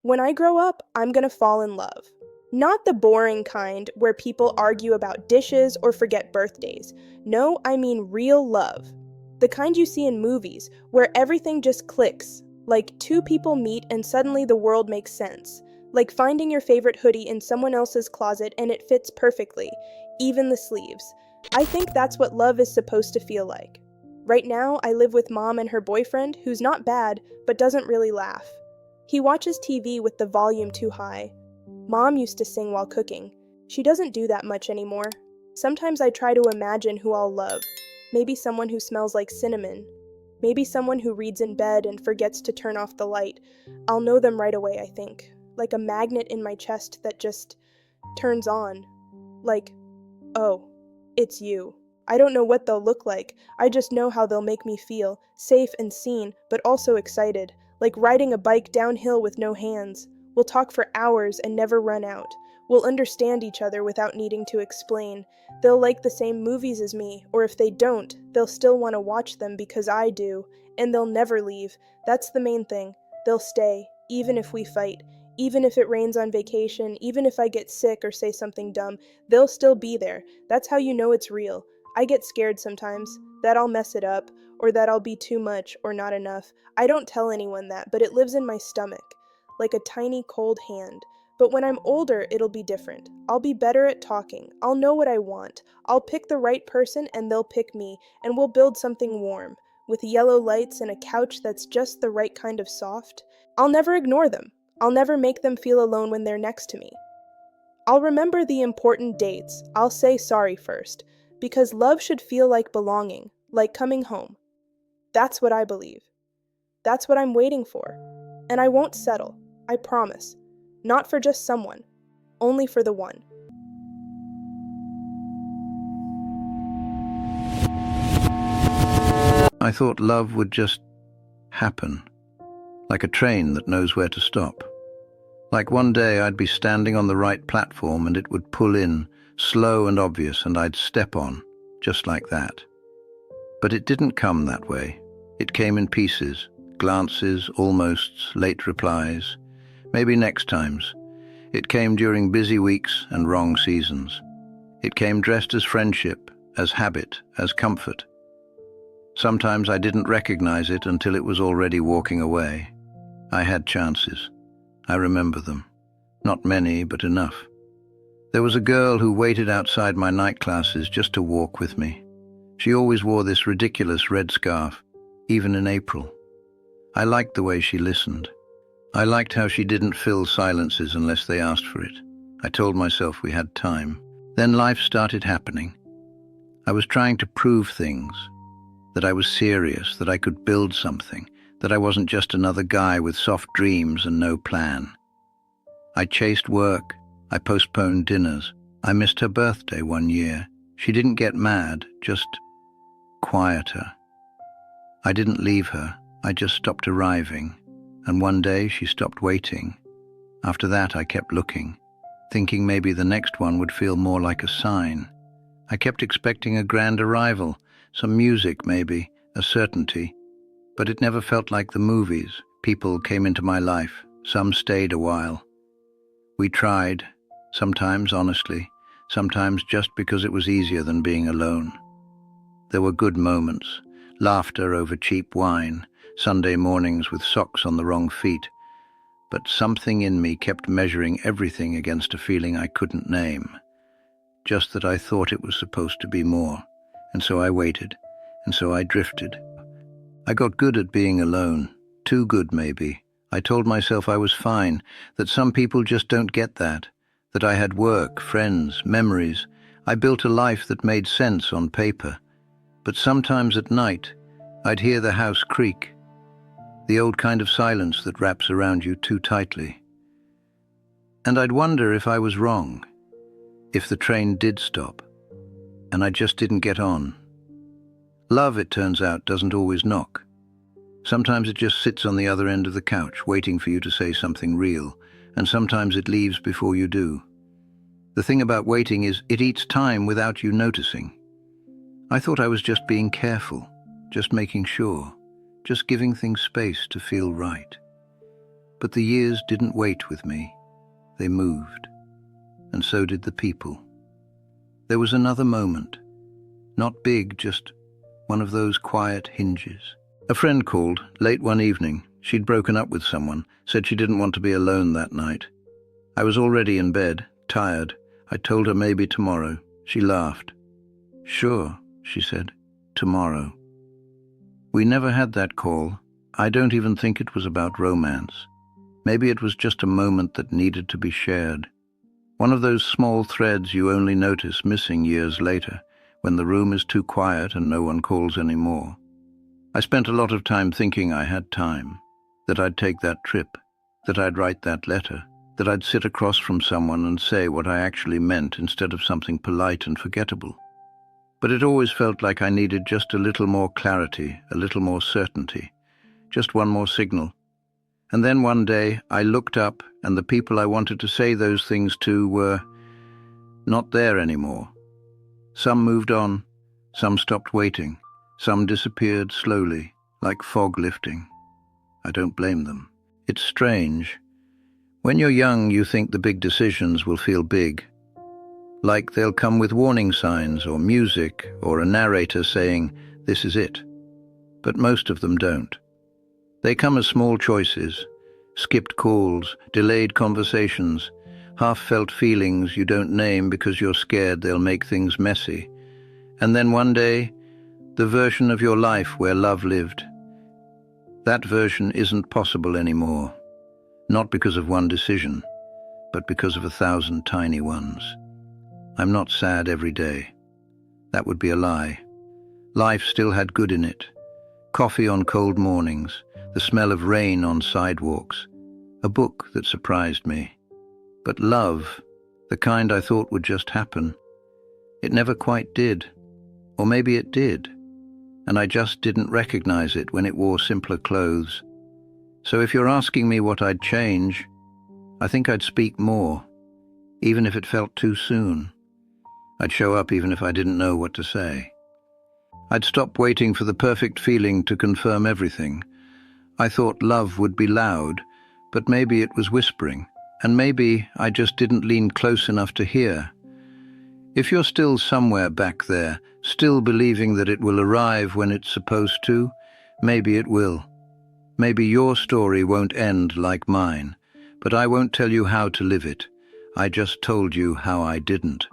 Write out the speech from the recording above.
When I grow up, I'm gonna fall in love. Not the boring kind where people argue about dishes or forget birthdays. No, I mean real love. The kind you see in movies, where everything just clicks. Like two people meet and suddenly the world makes sense. Like finding your favorite hoodie in someone else's closet and it fits perfectly, even the sleeves. I think that's what love is supposed to feel like. Right now, I live with mom and her boyfriend, who's not bad, but doesn't really laugh. He watches TV with the volume too high. Mom used to sing while cooking. She doesn't do that much anymore. Sometimes I try to imagine who I'll love. Maybe someone who smells like cinnamon. Maybe someone who reads in bed and forgets to turn off the light. I'll know them right away, I think. Like a magnet in my chest that just turns on. Like, oh, it's you. I don't know what they'll look like. I just know how they'll make me feel, safe and seen, but also excited. Like riding a bike downhill with no hands. We'll talk for hours and never run out. We'll understand each other without needing to explain. They'll like the same movies as me, or if they don't, they'll still want to watch them because I do, and they'll never leave. That's the main thing. They'll stay, even if we fight, even if it rains on vacation, even if I get sick or say something dumb, they'll still be there. That's how you know it's real. I get scared sometimes, that I'll mess it up, or that I'll be too much or not enough. I don't tell anyone that, but it lives in my stomach, like a tiny cold hand. But when I'm older, it'll be different. I'll be better at talking. I'll know what I want. I'll pick the right person and they'll pick me, and we'll build something warm, with yellow lights and a couch that's just the right kind of soft. I'll never ignore them. I'll never make them feel alone when they're next to me. I'll remember the important dates. I'll say sorry first, because love should feel like belonging, like coming home. That's what I believe. That's what I'm waiting for. And I won't settle, I promise. Not for just someone, only for the one. I thought love would just happen, like a train that knows where to stop. Like one day I'd be standing on the right platform and it would pull in, slow and obvious, and I'd step on, just like that. But it didn't come that way. It came in pieces, glances, almosts, late replies, maybe next times. It came during busy weeks and wrong seasons. It came dressed as friendship, as habit, as comfort. Sometimes I didn't recognize it until it was already walking away. I had chances. I remember them. Not many, but enough. There was a girl who waited outside my night classes just to walk with me. She always wore this ridiculous red scarf, even in April. I liked the way she listened. I liked how she didn't fill silences unless they asked for it. I told myself we had time. Then life started happening. I was trying to prove things, that I was serious, that I could build something, that I wasn't just another guy with soft dreams and no plan. I chased work. I postponed dinners. I missed her birthday one year. She didn't get mad, just quieter. I didn't leave her. I just stopped arriving. And one day she stopped waiting. After that I kept looking, thinking maybe the next one would feel more like a sign. I kept expecting a grand arrival, some music maybe, a certainty. But it never felt like the movies. People came into my life. Some stayed a while. We tried, sometimes honestly, sometimes just because it was easier than being alone. There were good moments, laughter over cheap wine, Sunday mornings with socks on the wrong feet. But something in me kept measuring everything against a feeling I couldn't name. Just that I thought it was supposed to be more. And so I waited, and so I drifted. I got good at being alone, too good maybe. I told myself I was fine, that some people just don't get that I had work, friends, memories. I built a life that made sense on paper. But sometimes at night, I'd hear the house creak, the old kind of silence that wraps around you too tightly. And I'd wonder if I was wrong, if the train did stop, and I just didn't get on. Love, it turns out, doesn't always knock. Sometimes it just sits on the other end of the couch, waiting for you to say something real, and sometimes it leaves before you do. The thing about waiting is it eats time without you noticing. I thought I was just being careful, just making sure, just giving things space to feel right. But the years didn't wait with me. They moved. And so did the people. There was another moment. Not big, just one of those quiet hinges. A friend called, late one evening. She'd broken up with someone, said she didn't want to be alone that night. I was already in bed, tired. I told her maybe tomorrow. She laughed. "Sure," she said, "tomorrow." We never had that call. I don't even think it was about romance. Maybe it was just a moment that needed to be shared. One of those small threads you only notice missing years later, when the room is too quiet and no one calls anymore. I spent a lot of time thinking I had time, that I'd take that trip, that I'd write that letter, that I'd sit across from someone and say what I actually meant instead of something polite and forgettable. But it always felt like I needed just a little more clarity, a little more certainty, just one more signal. And then one day I looked up and the people I wanted to say those things to were not there anymore. Some moved on, some stopped waiting, some disappeared slowly, like fog lifting. I don't blame them. It's strange. When you're young, you think the big decisions will feel big. Like they'll come with warning signs or music or a narrator saying, "This is it." But most of them don't. They come as small choices, skipped calls, delayed conversations, half-felt feelings you don't name because you're scared they'll make things messy. And then one day, the version of your life where love lived. That version isn't possible anymore. Not because of one decision, but because of 1,000 tiny ones. I'm not sad every day. That would be a lie. Life still had good in it. Coffee on cold mornings, the smell of rain on sidewalks, a book that surprised me. But love, the kind I thought would just happen, it never quite did. Or maybe it did, and I just didn't recognize it when it wore simpler clothes. So if you're asking me what I'd change, I think I'd speak more, even if it felt too soon. I'd show up even if I didn't know what to say. I'd stop waiting for the perfect feeling to confirm everything. I thought love would be loud, but maybe it was whispering, and maybe I just didn't lean close enough to hear. If you're still somewhere back there, still believing that it will arrive when it's supposed to, maybe it will. Maybe your story won't end like mine, but I won't tell you how to live it. I just told you how I didn't.